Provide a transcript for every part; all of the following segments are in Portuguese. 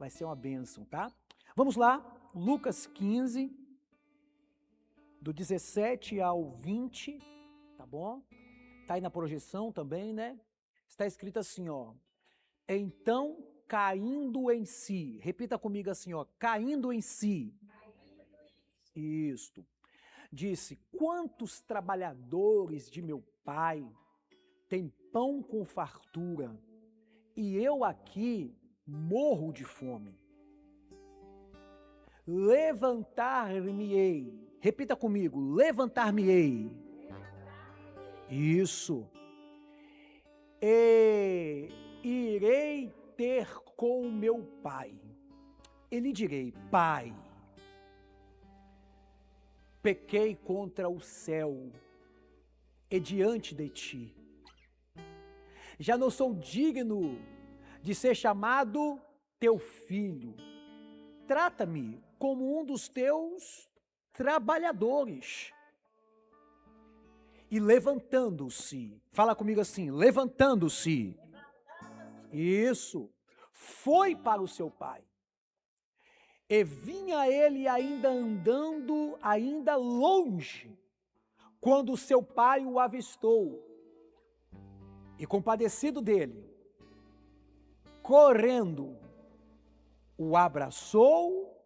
Vai ser uma bênção, tá? Vamos lá, Lucas 15, do 17 ao 20, tá bom? Tá aí na projeção também, né? Está escrito assim, ó. Então, caindo em si. Repita comigo assim, ó. Caindo em si. Isto. Disse, quantos trabalhadores de meu pai têm pão com fartura e eu aqui morro de fome. Levantar-me-ei. Repita comigo, levantar-me-ei. Isso. E irei ter com meu pai. E lhe direi, pai, pequei contra o céu e diante de ti. Já não sou digno de ser chamado teu filho. Trata-me como um dos teus trabalhadores. E levantando-se, fala comigo assim, levantando-se, isso, foi para o seu pai. E vinha ele ainda andando, ainda longe, quando seu pai o avistou. E compadecido dele, correndo, o abraçou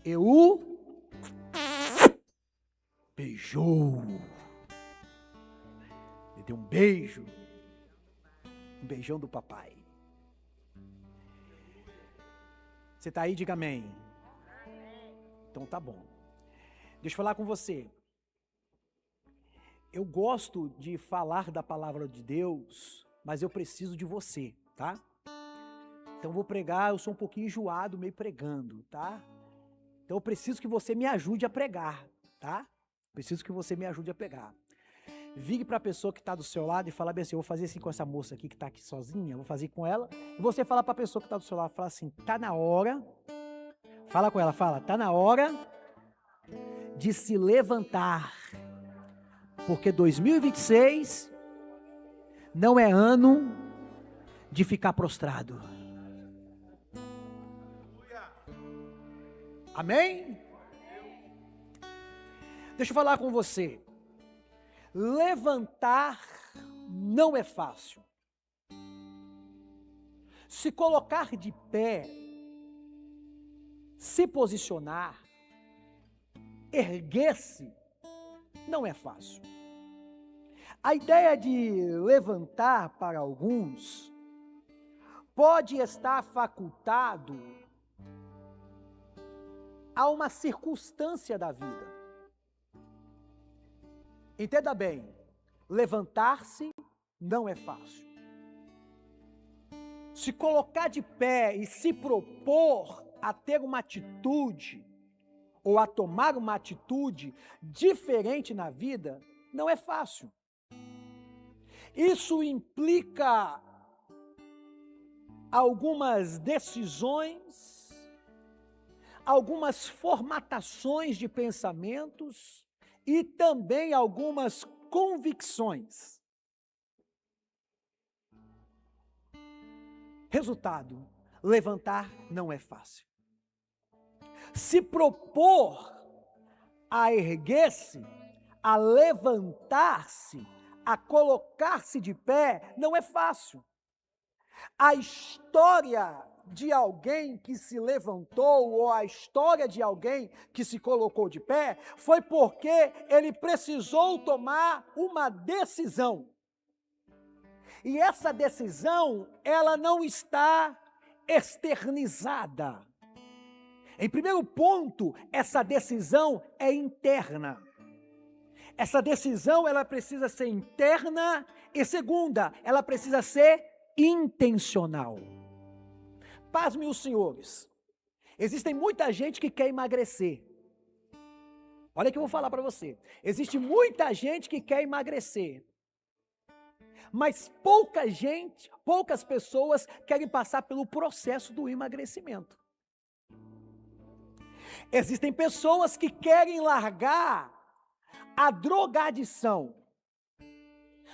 e o beijou. Ele deu um beijo, um beijão do papai. Você está aí? Diga amém. Então tá bom. Deixa eu falar com você. Eu gosto de falar da palavra de Deus, mas eu preciso de você, tá? Então eu vou pregar, eu sou um pouquinho enjoado, meio pregando, tá? Então eu preciso que você me ajude a pregar, tá? Preciso que você me ajude a pregar. Vire para a pessoa que está do seu lado e fala bem assim, eu vou fazer assim com essa moça aqui que está aqui sozinha, eu vou fazer com ela. E você fala para a pessoa que está do seu lado, fala assim, tá na hora, fala com ela, fala, tá na hora de se levantar. Porque 2026 não é ano de ficar prostrado. Amém? Deixa eu falar com você. Levantar não é fácil. Se colocar de pé, se posicionar, erguer-se, não é fácil. A ideia de levantar para alguns pode estar facultado a uma circunstância da vida. Entenda bem, levantar-se não é fácil. Se colocar de pé e se propor a ter uma atitude ou a tomar uma atitude diferente na vida, não é fácil. Isso implica algumas decisões, algumas formatações de pensamentos e também algumas convicções. Resultado, levantar não é fácil. Se propor a erguer-se, a levantar-se, a colocar-se de pé, não é fácil. A história de alguém que se levantou ou a história de alguém que se colocou de pé foi porque ele precisou tomar uma decisão. E essa decisão, ela não está externizada. Em primeiro ponto, essa decisão é interna. Essa decisão, ela precisa ser interna e segunda, ela precisa ser intencional. Pasmem os senhores, existe muita gente que quer emagrecer. Olha o que eu vou falar para você. Existe muita gente que quer emagrecer. Mas poucas pessoas querem passar pelo processo do emagrecimento. Existem pessoas que querem largar a drogadição,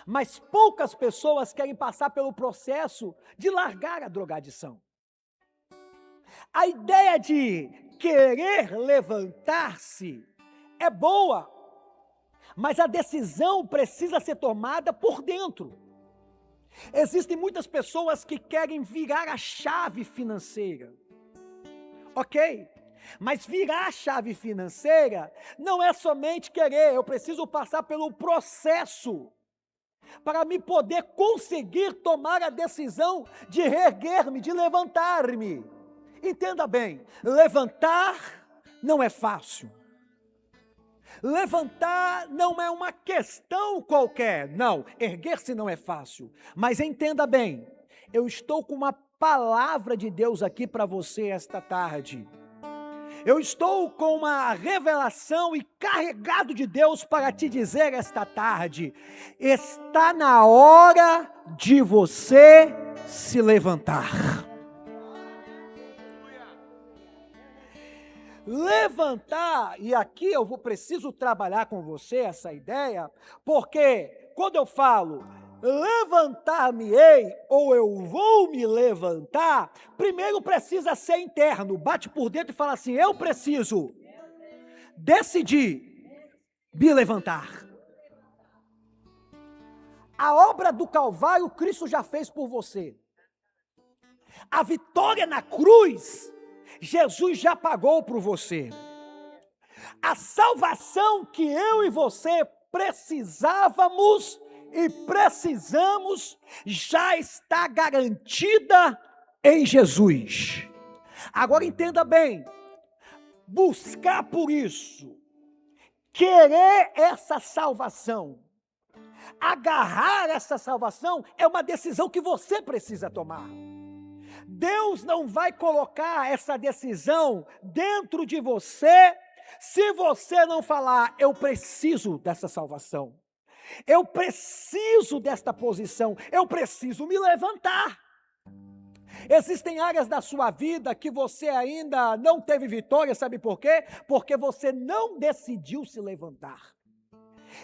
mas poucas pessoas querem passar pelo processo de largar a drogadição. A ideia de querer levantar-se é boa, mas a decisão precisa ser tomada por dentro. Existem muitas pessoas que querem virar a chave financeira, ok? Mas virar a chave financeira não é somente querer, eu preciso passar pelo processo para me poder conseguir tomar a decisão de reerguer-me, de levantar-me. Entenda bem, levantar não é fácil. Levantar não é uma questão qualquer, não, erguer-se não é fácil. Mas entenda bem, eu estou com uma palavra de Deus aqui para você esta tarde. Eu estou com uma revelação e carregado de Deus para te dizer esta tarde: está na hora de você se levantar. Levantar, e aqui eu preciso trabalhar com você essa ideia, porque quando eu falo levantar-me-ei, ou eu vou me levantar, primeiro precisa ser interno, bate por dentro e fala assim: eu preciso decidir me levantar. A obra do Calvário Cristo já fez por você. A vitória na cruz Jesus já pagou por você. A salvação que eu e você precisávamos e precisamos já está garantida em Jesus. Agora entenda bem, buscar por isso, querer essa salvação, agarrar essa salvação é uma decisão que você precisa tomar. Deus não vai colocar essa decisão dentro de você se você não falar: eu preciso dessa salvação, eu preciso desta posição, eu preciso me levantar. Existem áreas da sua vida que você ainda não teve vitória, sabe por quê? Porque você não decidiu se levantar.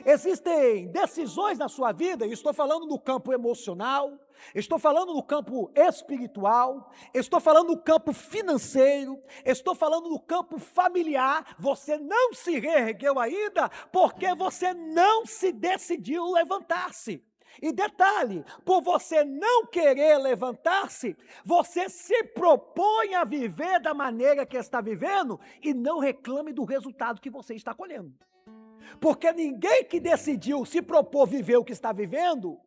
Existem decisões na sua vida, e estou falando no campo emocional, estou falando no campo espiritual, estou falando no campo financeiro, estou falando no campo familiar. Você não se reergueu ainda porque você não se decidiu levantar-se. E detalhe, por você não querer levantar-se, você se propõe a viver da maneira que está vivendo e não reclame do resultado que você está colhendo. Porque ninguém que decidiu se propor viver o que está vivendo,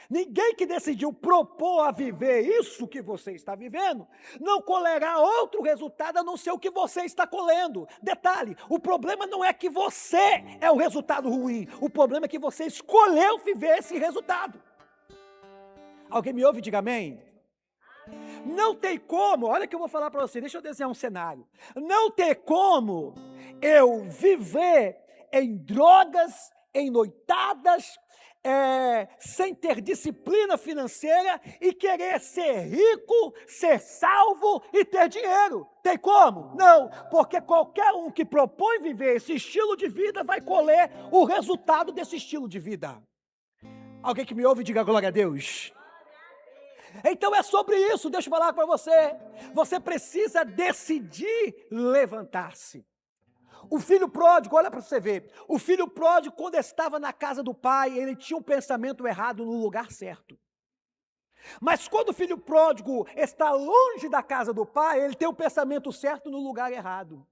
ninguém que decidiu propor a viver isso que você está vivendo, não colherá outro resultado a não ser o que você está colhendo. Detalhe, o problema não é que você é o resultado ruim, o problema é que você escolheu viver esse resultado. Alguém me ouve? Diga amém. Não tem como, olha o que eu vou falar para você, deixa eu desenhar um cenário. Não tem como eu viver em drogas, em noitadas, sem ter disciplina financeira e querer ser rico, ser salvo e ter dinheiro. Tem como? Não, porque qualquer um que propõe viver esse estilo de vida vai colher o resultado desse estilo de vida. Alguém que me ouve, diga glória a Deus. Então é sobre isso, deixa eu falar para você. Você precisa decidir levantar-se. O filho pródigo, olha para você ver, o filho pródigo, quando estava na casa do pai, ele tinha um pensamento errado no lugar certo. Mas quando o filho pródigo está longe da casa do pai, ele tem o pensamento certo no lugar errado.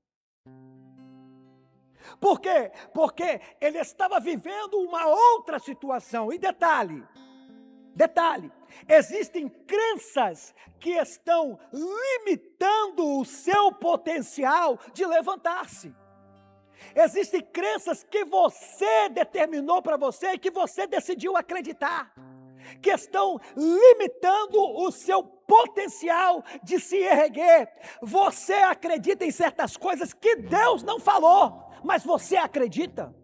Por quê? Porque ele estava vivendo uma outra situação. E detalhe, existem crenças que estão limitando o seu potencial de levantar-se. Existem crenças que você determinou para você e que você decidiu acreditar, que estão limitando o seu potencial de se erguer. Você acredita em certas coisas que Deus não falou, mas você acredita.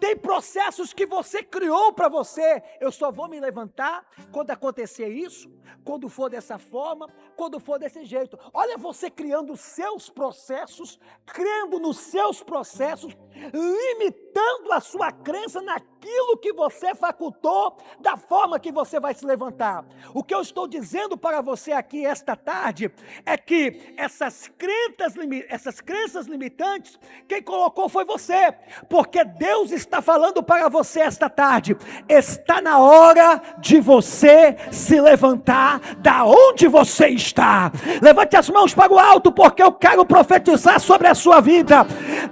Tem processos que você criou para você. Eu só vou me levantar quando acontecer isso, quando for dessa forma, quando for desse jeito. Olha você criando os seus processos, crendo nos seus processos, limitando a sua crença naquilo aquilo que você facultou, da forma que você vai se levantar. O que eu estou dizendo para você aqui esta tarde é que essas crenças limitantes, quem colocou foi você, porque Deus está falando para você esta tarde: está na hora de você se levantar da onde você está. Levante as mãos para o alto, porque eu quero profetizar sobre a sua vida.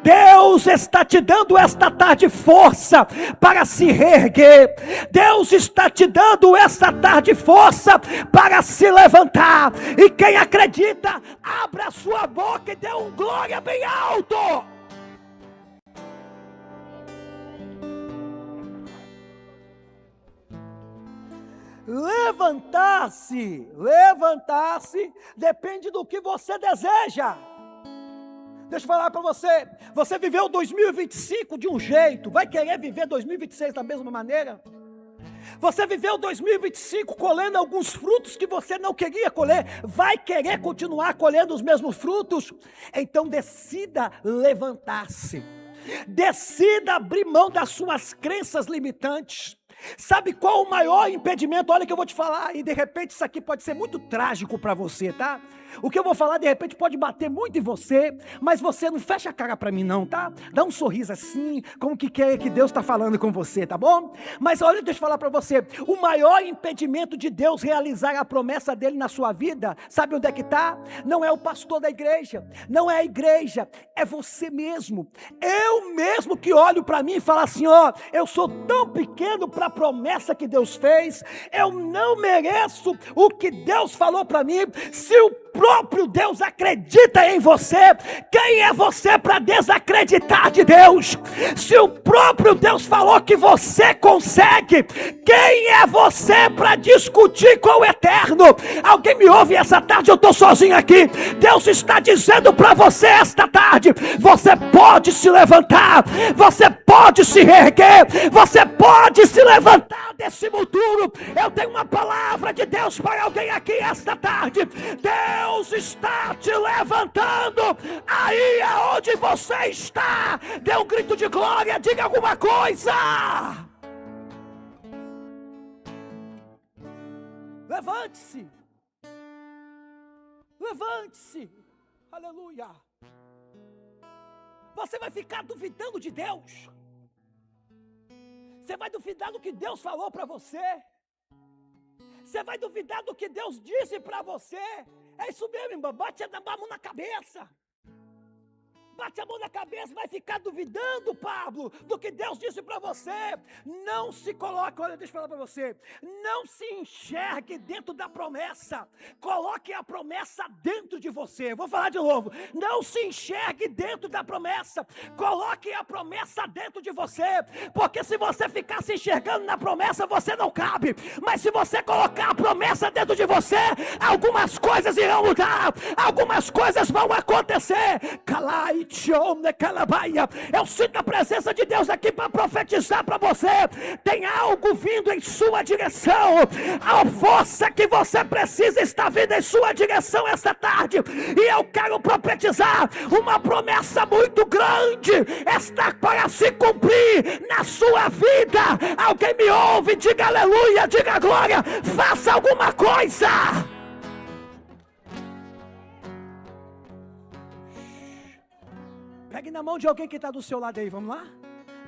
Deus está te dando esta tarde força para se reerguer. Deus está te dando esta tarde força para se levantar. E quem acredita, abra a sua boca e dê um glória bem alto. Levantar-se depende do que você deseja. Deixa eu falar para você, você viveu 2025 de um jeito, vai querer viver 2026 da mesma maneira? Você viveu 2025 colhendo alguns frutos que você não queria colher, vai querer continuar colhendo os mesmos frutos? Então decida levantar-se, decida abrir mão das suas crenças limitantes. Sabe qual o maior impedimento? Olha que eu vou te falar, e de repente isso aqui pode ser muito trágico para você, tá? O que eu vou falar de repente pode bater muito em você, mas você não fecha a cara para mim não, tá? Dá um sorriso assim, como que quer que Deus está falando com você, tá bom? Mas olha, deixa eu falar para você, o maior impedimento de Deus realizar a promessa dele na sua vida, sabe onde é que está? Não é o pastor da igreja, não é a igreja, é você mesmo. Eu mesmo que olho para mim e falo assim, ó, eu sou tão pequeno para a promessa que Deus fez, eu não mereço o que Deus falou para mim. Se o próprio Deus acredita em você, quem é você para desacreditar de Deus? Se o próprio Deus falou que você consegue, quem é você para discutir com o Eterno? Alguém me ouve essa tarde? Eu estou sozinho aqui. Deus está dizendo para você esta tarde, você pode se levantar, você pode se reerguer, você pode se levantar desse monturo. Eu tenho uma palavra de Deus para alguém aqui esta tarde. Deus está te levantando aí aonde você está. Dê um grito de glória, diga alguma coisa. Levante-se, levante-se, aleluia. Você vai ficar duvidando de Deus? Você vai duvidar do que Deus falou para você? Você vai duvidar do que Deus disse para você? É isso mesmo, irmão. Bate a mão na cabeça. Bate a mão na cabeça, vai ficar duvidando, Pablo, do que Deus disse para você. Não se coloque, olha, deixa eu falar para você, não se enxergue dentro da promessa, coloque a promessa dentro de você. Vou falar de novo, não se enxergue dentro da promessa, coloque a promessa dentro de você, porque se você ficar se enxergando na promessa, você não cabe. Mas se você colocar a promessa dentro de você, algumas coisas irão mudar, algumas coisas vão acontecer. Calai, eu sinto a presença de Deus aqui para profetizar para você. Tem algo vindo em sua direção. A força que você precisa está vindo em sua direção esta tarde. E eu quero profetizar uma promessa muito grande está para se cumprir na sua vida. Alguém me ouve? Diga aleluia, diga glória. Faça alguma coisa. Pegue na mão de alguém que está do seu lado aí, vamos lá?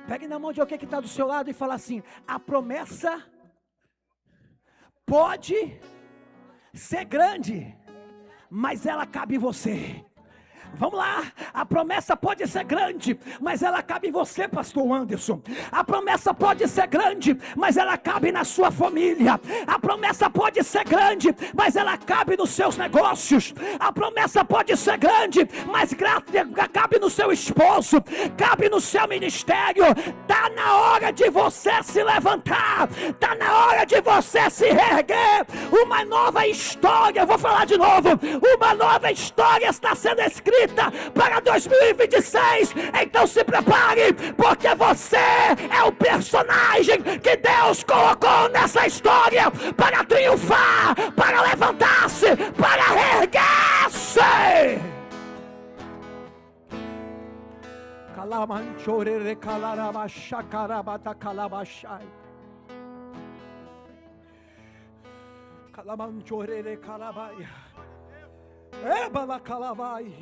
Pegue na mão de alguém que está do seu lado e fala assim: a promessa pode ser grande, mas ela cabe em você. Vamos lá, a promessa pode ser grande, mas ela cabe em você, pastor Anderson. A promessa pode ser grande, mas ela cabe na sua família. A promessa pode ser grande, mas ela cabe nos seus negócios. A promessa pode ser grande, mas cabe no seu esposo, cabe no seu ministério. Está na hora de você se levantar, está na hora de você se reerguer. Uma nova história, vou falar de novo, uma nova história está sendo escrita para 2026, então se prepare, porque você é o personagem que Deus colocou nessa história para triunfar, para levantar-se, para reerguer-se. Calamanchorere calarabasha carabata calabashai. Calamanchorere calabaia. Ebala calabai.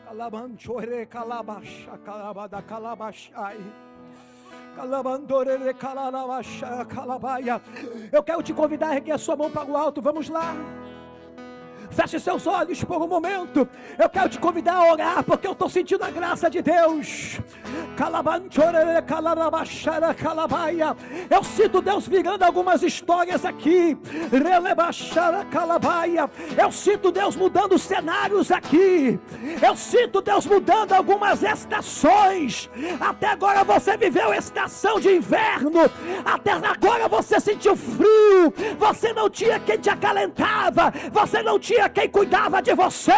Calamanchore calabasha calabada calabashai. Calabandorere calarabasha calabaia. Eu quero te convidar a erguer a sua mão para o alto. Vamos lá. Feche seus olhos por um momento. Eu quero te convidar a orar, porque eu estou sentindo a graça de Deus. Eu sinto Deus virando algumas histórias aqui. Eu sinto Deus mudando cenários aqui. Eu sinto Deus mudando algumas estações. Até agora você viveu estação de inverno. Até agora você sentiu frio. Você não tinha quem te acalentava. Você não tinha quem cuidava de você,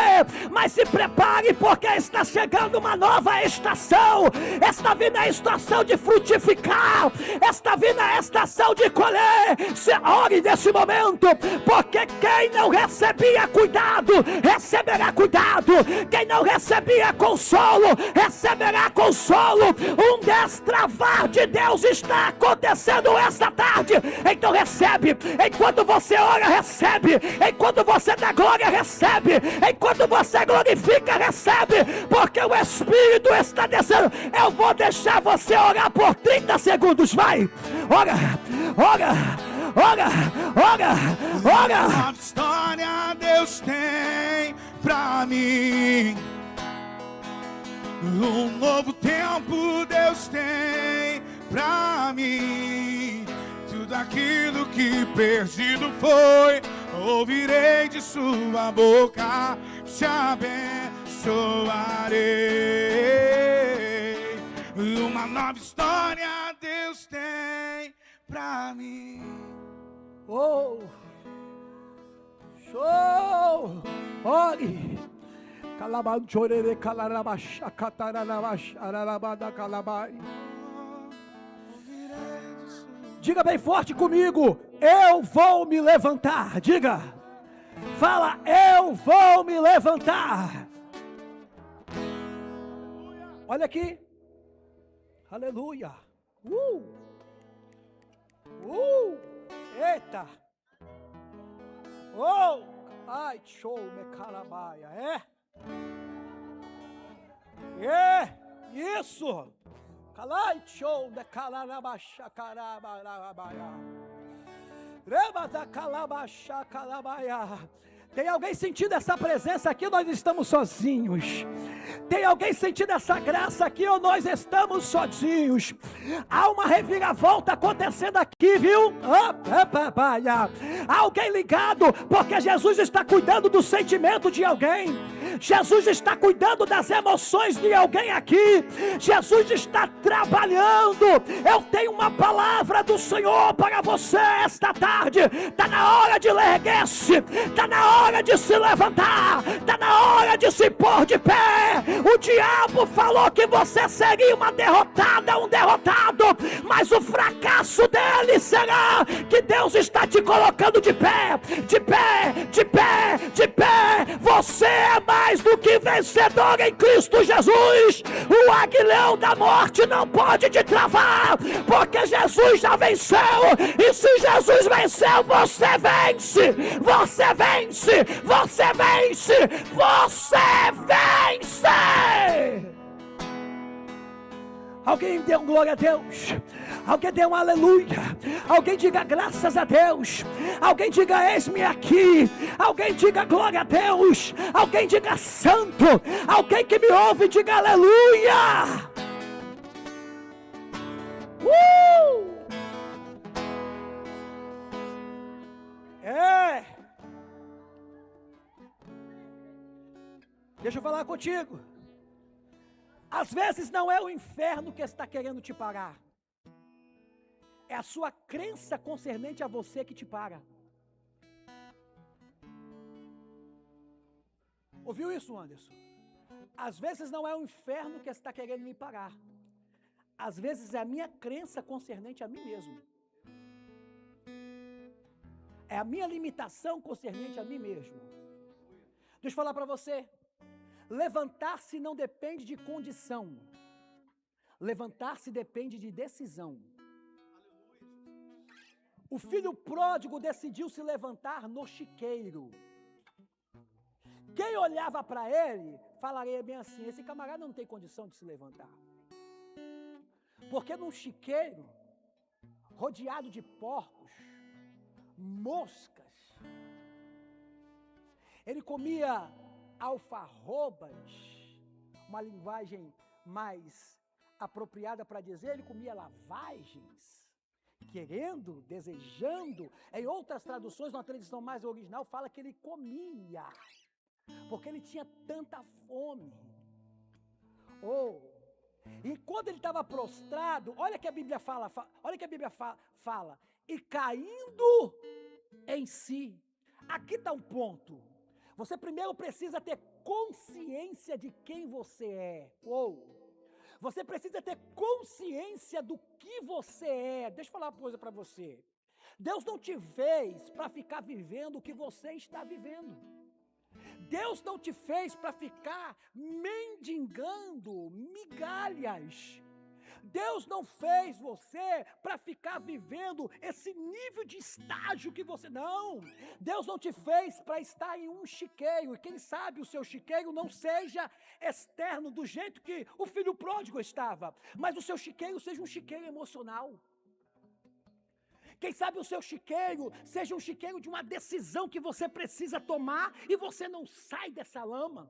mas se prepare, porque está chegando uma nova estação. Está vindo a estação de frutificar, está vindo a estação de colher. Se ore nesse momento, porque quem não recebia cuidado, receberá cuidado. Quem não recebia consolo, receberá consolo. Um destravar de Deus está acontecendo esta tarde. Então recebe, enquanto você ora, recebe, enquanto você dá glória, recebe, enquanto você glorifica, recebe, porque o Espírito está descendo. Eu vou deixar você orar por 30 segundos, vai, ora, ora, ora, ora, ora. A história Deus tem pra mim, um novo tempo Deus tem pra mim. Tudo aquilo que perdido foi, ouvirei de sua boca, te abençoarei. Uma nova história Deus tem pra mim. Oh, show! Ore! Calabanchorere calarabasha catarabasha calabai. Diga bem forte comigo: eu vou me levantar. Diga, fala, eu vou me levantar. Olha aqui, aleluia. Eita, oh, ai, show, me calabaia, isso. Calai show de calarabasha carabarabaia. Reba da calabasha calabaia. Tem alguém sentindo essa presença aqui ou nós estamos sozinhos? Tem alguém sentindo essa graça aqui ou nós estamos sozinhos? Há uma reviravolta acontecendo aqui, viu? Há alguém ligado, porque Jesus está cuidando do sentimento de alguém. Jesus está cuidando das emoções de alguém aqui. Jesus está trabalhando. Eu tenho uma palavra do Senhor para você esta tarde. Está na hora de erguer-se. Está na hora de se levantar. Está na hora de se pôr de pé. O diabo falou que você seria uma derrotada, um derrotado, mas o fracasso dele será que Deus está te colocando de pé, de pé, de pé, de pé. Você é mais do que vencedor em Cristo Jesus. O aguilhão da morte não pode te travar, porque Jesus já venceu. E se Jesus venceu, você vence, você vence, você vence, você vence. Alguém dê um glória a Deus. Alguém dê um aleluia. Alguém diga graças a Deus. Alguém diga eis-me aqui. Alguém diga glória a Deus. Alguém diga santo. Alguém que me ouve diga aleluia. Deixa eu falar contigo. Às vezes não é o inferno que está querendo te parar. É a sua crença concernente a você que te para. Ouviu isso, Anderson? Às vezes não é o inferno que está querendo me parar. Às vezes é a minha crença concernente a mim mesmo. É a minha limitação concernente a mim mesmo. Deixa eu falar para você. Levantar-se não depende de condição. Levantar-se depende de decisão. O filho pródigo decidiu se levantar no chiqueiro. Quem olhava para ele, falaria bem assim, esse camarada não tem condição de se levantar. Porque num chiqueiro, rodeado de porcos, moscas, ele comia alfarrobas, uma linguagem mais apropriada para dizer, ele comia lavagens, querendo, desejando. Em outras traduções, na tradução mais original, fala que ele comia, porque ele tinha tanta fome. E quando ele estava prostrado, olha que a Bíblia fala, e caindo em si. Aqui está um ponto. Você primeiro precisa ter consciência de quem você é. Você precisa ter consciência do que você é. Deixa eu falar uma coisa para você. Deus não te fez para ficar vivendo o que você está vivendo. Deus não te fez para ficar mendigando migalhas. Deus não fez você para ficar vivendo esse nível de estágio que você... Não! Deus não te fez para estar em um chiqueiro. E quem sabe o seu chiqueiro não seja externo do jeito que o filho pródigo estava. Mas o seu chiqueiro seja um chiqueiro emocional. Quem sabe o seu chiqueiro seja um chiqueiro de uma decisão que você precisa tomar e você não sai dessa lama.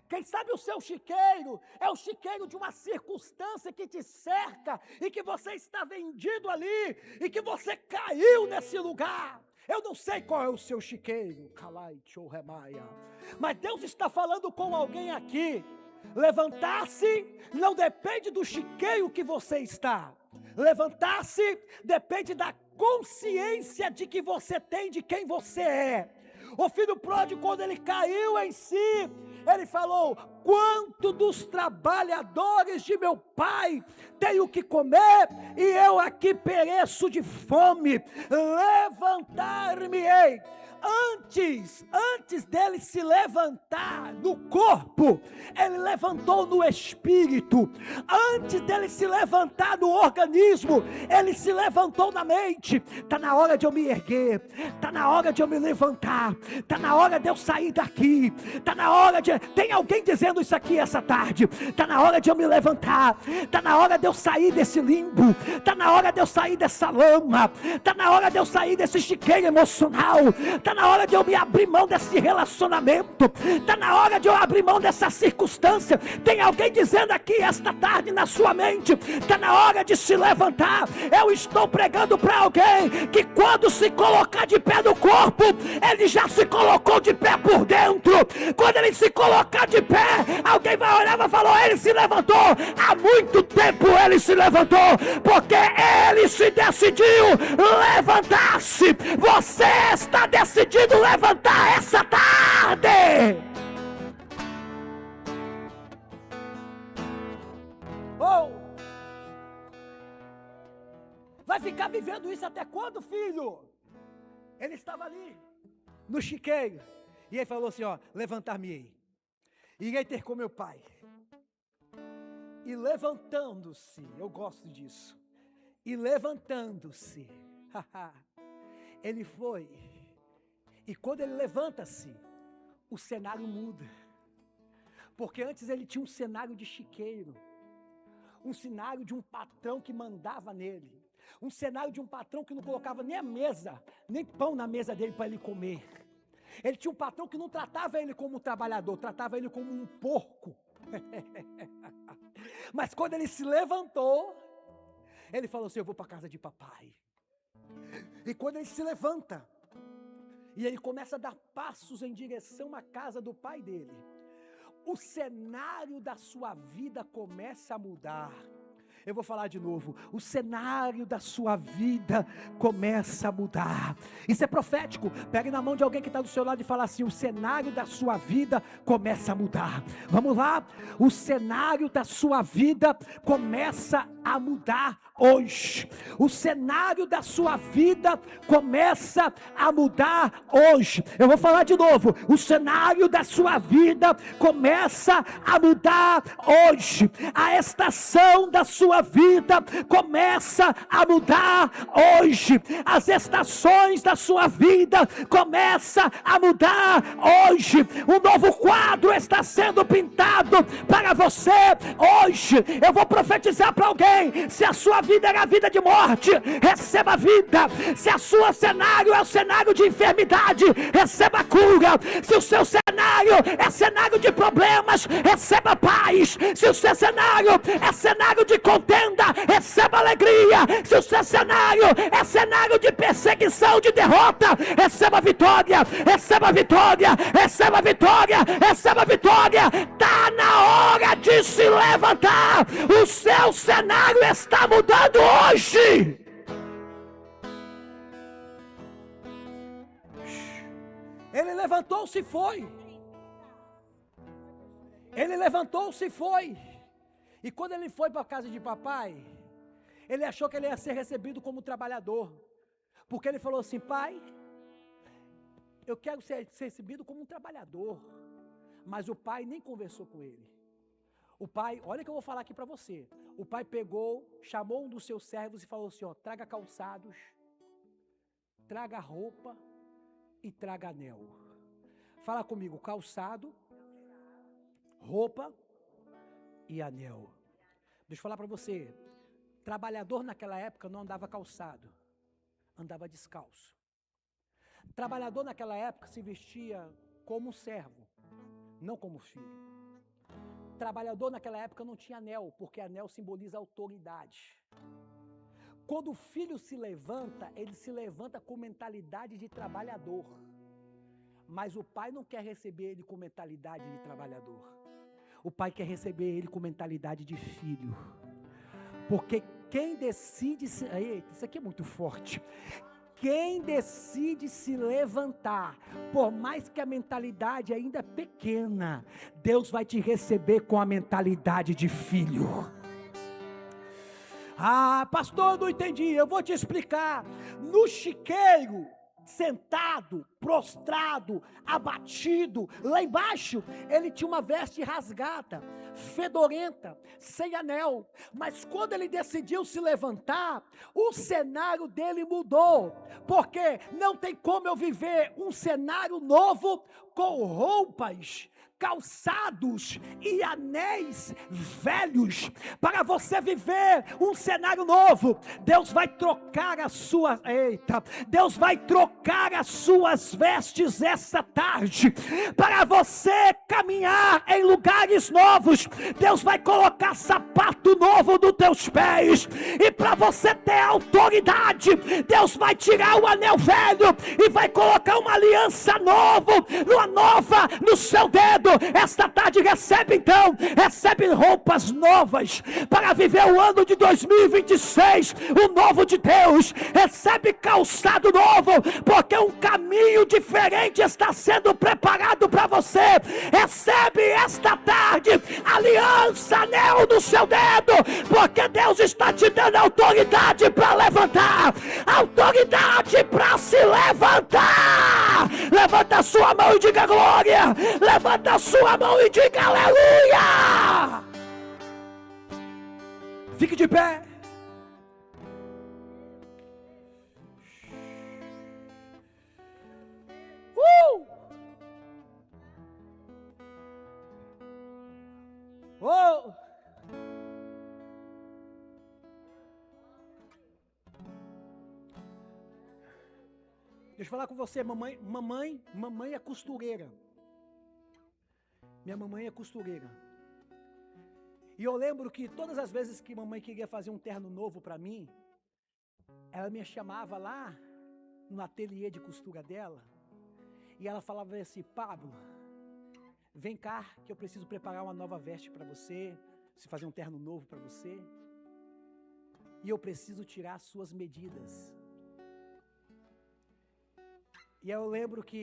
Quem sabe o seu chiqueiro é o chiqueiro de uma circunstância que te cerca e que você está vendido ali e que você caiu nesse lugar. Eu não sei qual é o seu chiqueiro, mas Deus está falando com alguém aqui. Levantar-se não depende do chiqueiro que você está. Levantar-se depende da consciência de que você tem de quem você é. O filho pródigo, quando ele caiu em si, ele falou: quanto dos trabalhadores de meu pai tenho que comer e eu aqui pereço de fome. Levantar-me-ei. Antes dele se levantar no corpo, ele levantou no espírito. Antes dele se levantar no organismo, ele se levantou na mente. Está na hora de eu me erguer, está na hora de eu me levantar, está na hora de eu sair daqui, está na hora de... Tem alguém dizendo isso aqui essa tarde? Está na hora de eu me levantar, está na hora de eu sair desse limbo, está na hora de eu sair dessa lama, está na hora de eu sair desse chiqueiro emocional, está na hora de eu me abrir mão desse relacionamento, está na hora de eu abrir mão dessa circunstância. Tem alguém dizendo aqui esta tarde na sua mente: está na hora de se levantar. Eu estou pregando para alguém que quando se colocar de pé no corpo, ele já se colocou de pé por dentro. Quando ele se colocar de pé, alguém vai olhar e vai falar: ele se levantou. Há muito tempo ele se levantou, porque ele se decidiu levantar-se. Você está decidido levantar essa tarde. Vai ficar vivendo isso até quando, filho? Ele estava ali no chiqueiro e ele falou assim: levantar-me-ei, irei ter com meu pai. E levantando-se, eu gosto disso, e levantando-se, ele foi. E quando ele levanta-se, o cenário muda. Porque antes ele tinha um cenário de chiqueiro, um cenário de um patrão que mandava nele, um cenário de um patrão que não colocava nem a mesa, nem pão na mesa dele para ele comer. Ele tinha um patrão que não tratava ele como um trabalhador, tratava ele como um porco. Mas quando ele se levantou, ele falou assim: eu vou para a casa de papai. E quando ele se levanta, e ele começa a dar passos em direção à casa do pai dele, o cenário da sua vida começa a mudar. Eu vou falar de novo. O cenário da sua vida começa a mudar. Isso é profético. Pegue na mão de alguém que está do seu lado e fala assim: o cenário da sua vida começa a mudar. Vamos lá? O cenário da sua vida começa a mudar hoje. O cenário da sua vida começa a mudar hoje. Eu vou falar de novo. O cenário da sua vida começa a mudar hoje. A estação da sua vida começa a mudar hoje. As estações da sua vida começam a mudar hoje. Um novo quadro está sendo pintado para você hoje. Eu vou profetizar para alguém: se a sua vida era a vida de morte, receba vida. Se a sua cenário é o cenário de enfermidade, receba cura. Se o seu cenário é cenário de problemas, receba paz. Se o seu cenário é cenário de contenda, receba alegria. Se o seu cenário é cenário de perseguição, de derrota, receba vitória, receba vitória, receba vitória, receba vitória. Está na hora de se levantar. O seu cenário está mudando hoje. Ele levantou-se e foi. Ele levantou-se e foi. E quando ele foi para a casa de papai, ele achou que ele ia ser recebido como trabalhador. Porque ele falou assim: pai, eu quero ser recebido como um trabalhador. Mas o pai nem conversou com ele. O pai, olha o que eu vou falar aqui para você. O pai pegou, chamou um dos seus servos e falou assim: ó, traga calçados, traga roupa e traga anel. Fala comigo: calçado, roupa e anel. Deixa eu falar para você, trabalhador naquela época não andava calçado, andava descalço. Trabalhador naquela época se vestia como um servo, não como filho. Trabalhador naquela época não tinha anel, porque anel simboliza autoridade. Quando o filho se levanta, ele se levanta com mentalidade de trabalhador. Mas o pai não quer receber ele com mentalidade de trabalhador. O pai quer receber ele com mentalidade de filho. Porque quem decide se... Eita, isso aqui é muito forte. Quem decide se levantar, por mais que a mentalidade ainda é pequena, Deus vai te receber com a mentalidade de filho. Ah, pastor, eu não entendi. Eu vou te explicar. No chiqueiro, sentado, prostrado, abatido, lá embaixo, ele tinha uma veste rasgada, fedorenta, sem anel. Mas quando ele decidiu se levantar, o cenário dele mudou. Porque não tem como eu viver um cenário novo com roupas, calçados e anéis velhos. Para você viver um cenário novo, Deus vai trocar as suas... Deus vai trocar as suas vestes essa tarde. Para você caminhar em lugares novos, Deus vai colocar sapato novo nos teus pés. E para você ter autoridade, Deus vai tirar o anel velho e vai colocar uma aliança nova no seu dedo. Esta tarde recebe então, recebe roupas novas para viver o ano de 2026, o novo de Deus. Recebe calçado novo, porque um caminho diferente está sendo preparado para você. Recebe esta tarde aliança, anel no seu dedo, porque Deus está te dando autoridade para levantar, autoridade para se levantar. Levanta a sua mão e diga glória. Levanta a sua mão e diga aleluia. Fique de pé. Oh! Deixa eu falar com você, mamãe é costureira. Minha mamãe é costureira. E eu lembro que todas as vezes que mamãe queria fazer um terno novo para mim, ela me chamava lá no ateliê de costura dela, e ela falava assim: Pablo, vem cá que eu preciso preparar uma nova veste para você, preciso fazer um terno novo para você. e eu preciso tirar suas medidas. E eu lembro que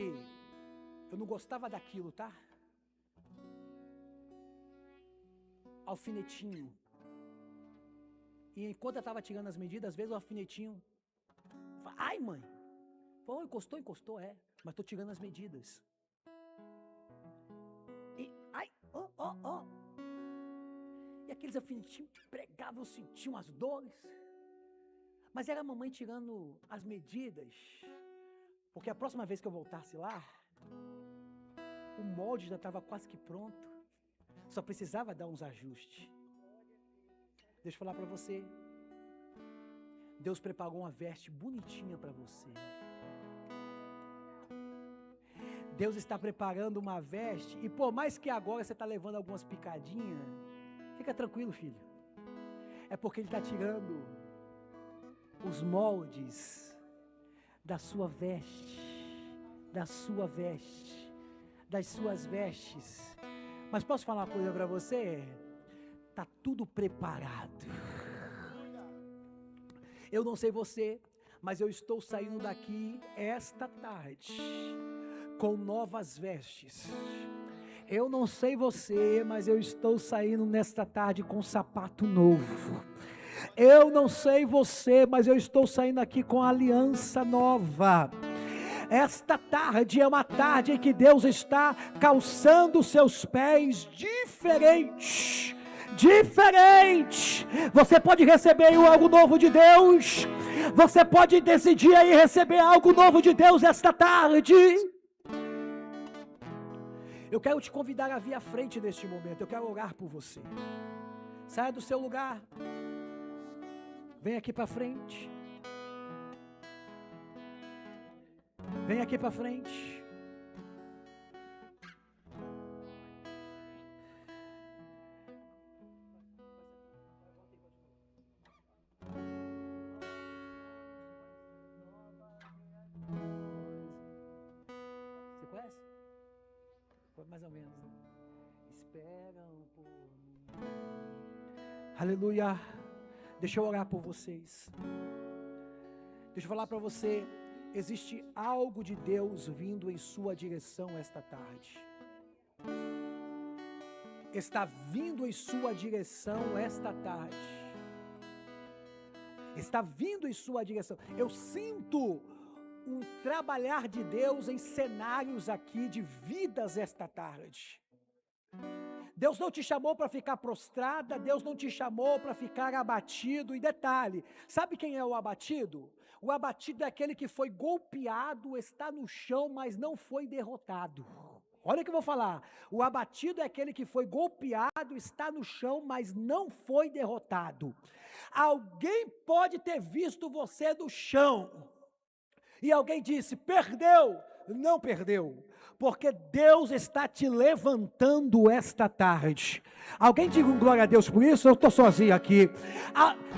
eu não gostava daquilo, tá? Alfinetinho. E enquanto eu estava tirando as medidas, às vezes o alfinetinho, ai mãe, pô, encostou, mas estou tirando as medidas. E, ai, ó. E aqueles alfinetinhos pregavam, eu sentia umas dores. Mas era a mamãe tirando as medidas, porque a próxima vez que eu voltasse lá, o molde já estava quase que pronto, só precisava dar uns ajustes. Deixa eu falar para você, Deus preparou uma veste bonitinha para você. Deus está preparando uma veste, e por mais que agora você está levando algumas picadinhas, fica tranquilo, filho. É porque Ele está tirando os moldes da sua veste, das suas vestes. Mas posso falar uma coisa para você? Está tudo preparado. Eu não sei você, mas eu estou saindo daqui esta tarde com novas vestes. Eu não sei você, mas eu estou saindo nesta tarde com um sapato novo. Eu não sei você, mas eu estou saindo aqui com aliança nova. Esta tarde é uma tarde em que Deus está calçando seus pés diferente. Você pode receber algo novo de Deus. Você pode decidir aí receber algo novo de Deus esta tarde. Eu quero te convidar a vir à frente neste momento. Eu quero orar por você. Saia do seu lugar. Vem aqui para frente. Vem aqui para frente. Você conhece? Mais ou menos. Esperam por mim. Aleluia. Deixa eu orar por vocês. Deixa eu falar para você. Existe algo de Deus vindo em sua direção esta tarde. Está vindo em sua direção esta tarde. Está vindo em sua direção. Eu sinto um trabalhar de Deus em cenários aqui de vidas esta tarde. Deus não te chamou para ficar prostrada, Deus não te chamou para ficar abatido. E detalhe, sabe quem é o abatido? O abatido é aquele que foi golpeado, está no chão, mas não foi derrotado. Olha o que eu vou falar. O abatido é aquele que foi golpeado, está no chão, mas não foi derrotado. Alguém pode ter visto você no chão. E alguém disse, perdeu. Não perdeu. Porque Deus está te levantando esta tarde. Alguém diga um glória a Deus por isso? Eu estou sozinho aqui.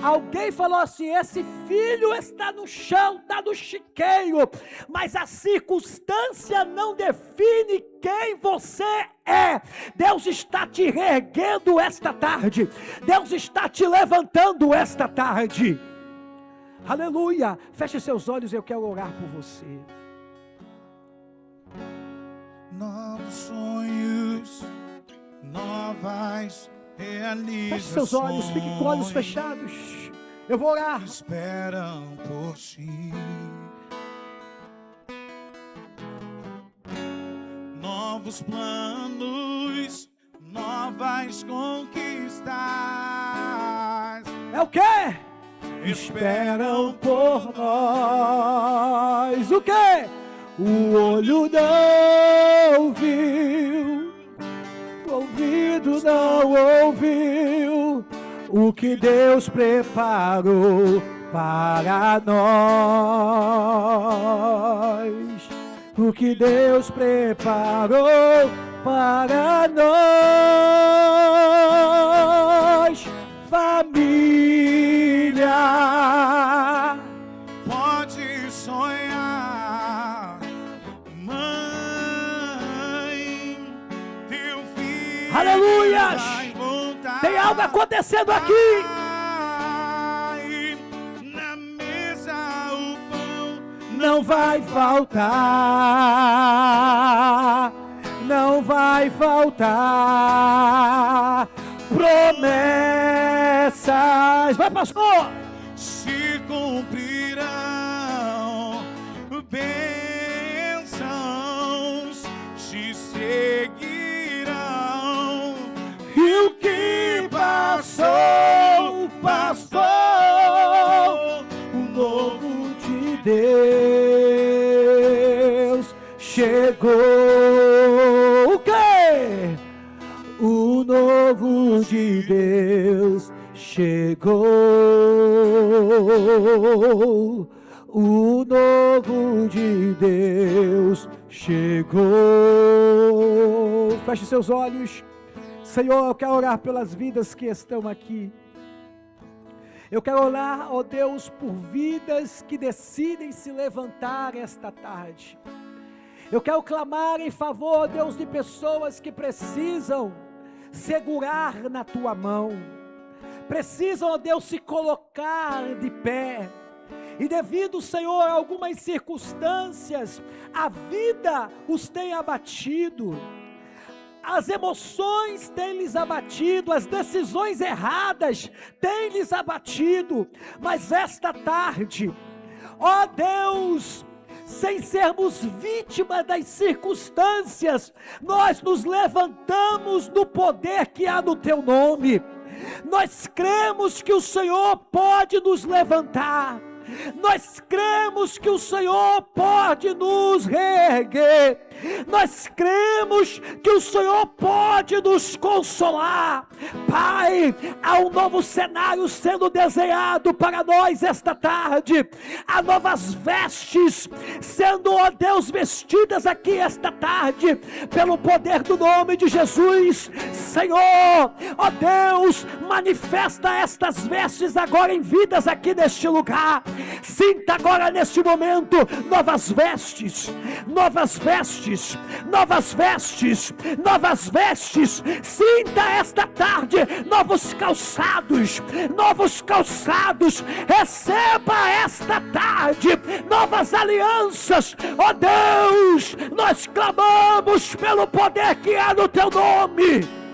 Alguém falou assim, esse filho está no chão, está no chiqueiro. Mas a circunstância não define quem você é. Deus está te reerguendo esta tarde. Deus está te levantando esta tarde. Aleluia. Feche seus olhos, eu quero orar por você. Novos sonhos, novas realizações. Feche seus olhos, fique com olhos fechados. Eu vou orar. Esperam por ti. Novos planos, novas conquistas. É o quê? Esperam por nós. O quê? O olho não viu, o ouvido não ouviu o que Deus preparou para nós. O que Deus preparou para nós, família. Pode sonhar, mãe, teu filho. Aleluia! Vai voltar. Tem algo acontecendo aqui. não vai faltar, não vai faltar promessas. Vai, pastor! Se cumprirão bênçãos, te seguirão. E o que passou, passou, o novo de Deus chegou. O quê? O novo de Deus chegou. O novo de Deus chegou. Feche seus olhos. Senhor, eu quero orar pelas vidas que estão aqui. Eu quero orar, ó Deus, por vidas que decidem se levantar esta tarde. Eu quero clamar em favor, ó Deus, de pessoas que precisam segurar na tua mão. Precisam, ó Deus, se colocar de pé. E devido, Senhor, a algumas circunstâncias, a vida os tem abatido. As emoções têm lhes abatido, as decisões erradas têm lhes abatido, mas esta tarde, ó Deus, sem sermos vítimas das circunstâncias, nós nos levantamos no poder que há no teu nome. Nós cremos que o Senhor pode nos levantar. Nós cremos que o Senhor pode nos reerguer. Nós cremos que o Senhor pode nos consolar. Pai, há um novo cenário sendo desenhado para nós esta tarde. Há novas vestes sendo, ó Deus, vestidas aqui esta tarde, pelo poder do nome de Jesus. Senhor, ó Deus, manifesta estas vestes agora em vidas aqui neste lugar. Sinta agora neste momento novas vestes, novas vestes, novas vestes, novas vestes. Sinta esta tarde novos calçados, novos calçados. Receba esta tarde novas alianças. Ó Deus, nós clamamos pelo poder que há no teu nome.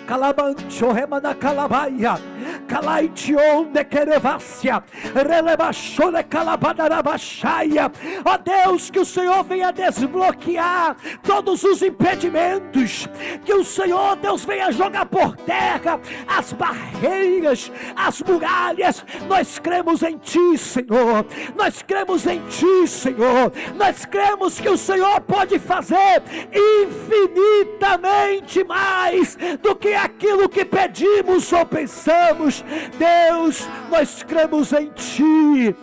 Calabancho remana calabaia, calaition de querevácia, relebachone calabadarabachaia. Ó Deus, que o Senhor venha desbloquear todos os impedimentos, que o Senhor, Deus, venha jogar por terra as barreiras, as muralhas. Nós cremos em Ti, Senhor, nós cremos em Ti, Senhor, nós cremos que o Senhor pode fazer infinitamente mais do que aquilo que pedimos ou pensamos. Deus, nós cremos em Ti,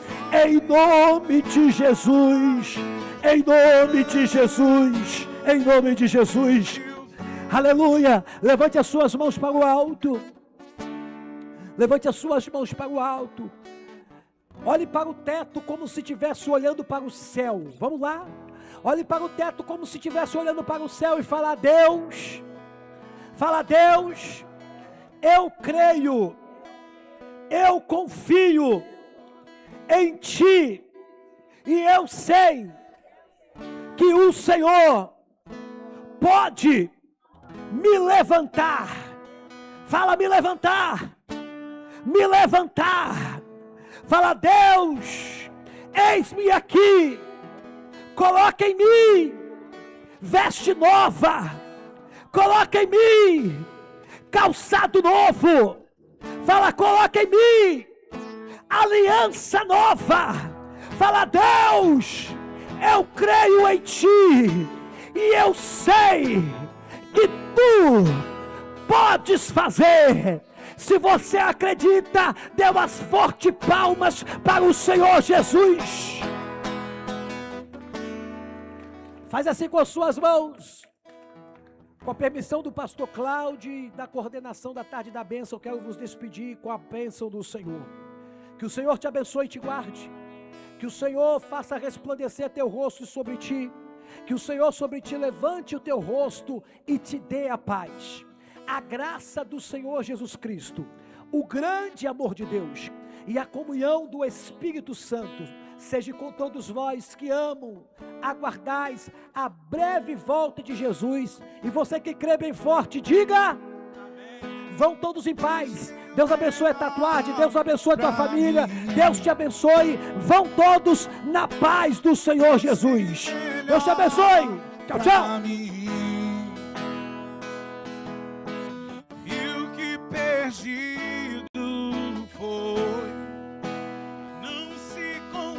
em nome de Jesus, em nome de Jesus, em nome de Jesus. Aleluia. Levante as suas mãos para o alto, levante as suas mãos para o alto, olhe para o teto como se estivesse olhando para o céu. Vamos lá, olhe para o teto como se estivesse olhando para o céu e fala: Deus, fala: Deus, eu creio, eu confio em Ti, e eu sei que o Senhor pode me levantar. Fala: me levantar, me levantar. Fala: Deus, eis-me aqui, coloca em mim veste nova, coloca em mim calçado novo. Fala: coloca em mim aliança nova. Fala: Deus, eu creio em Ti, e eu sei que Tu podes fazer. Se você acredita, dê umas fortes palmas para o Senhor Jesus. Faz assim com as suas mãos. Com a permissão do pastor Cláudio e da coordenação da tarde da bênção, eu quero vos despedir com a bênção do Senhor. Que o Senhor te abençoe e te guarde. Que o Senhor faça resplandecer teu rosto sobre ti. Que o Senhor sobre ti levante o teu rosto e te dê a paz. A graça do Senhor Jesus Cristo, o grande amor de Deus e a comunhão do Espírito Santo seja com todos vós que amam, aguardais a breve volta de Jesus. E você que crê bem forte, diga: vão todos em paz. Deus abençoe a tatuagem, Deus abençoe a tua família, Deus te abençoe. Vão todos na paz do Senhor Jesus. Deus te abençoe. Tchau, tchau. E o que perdi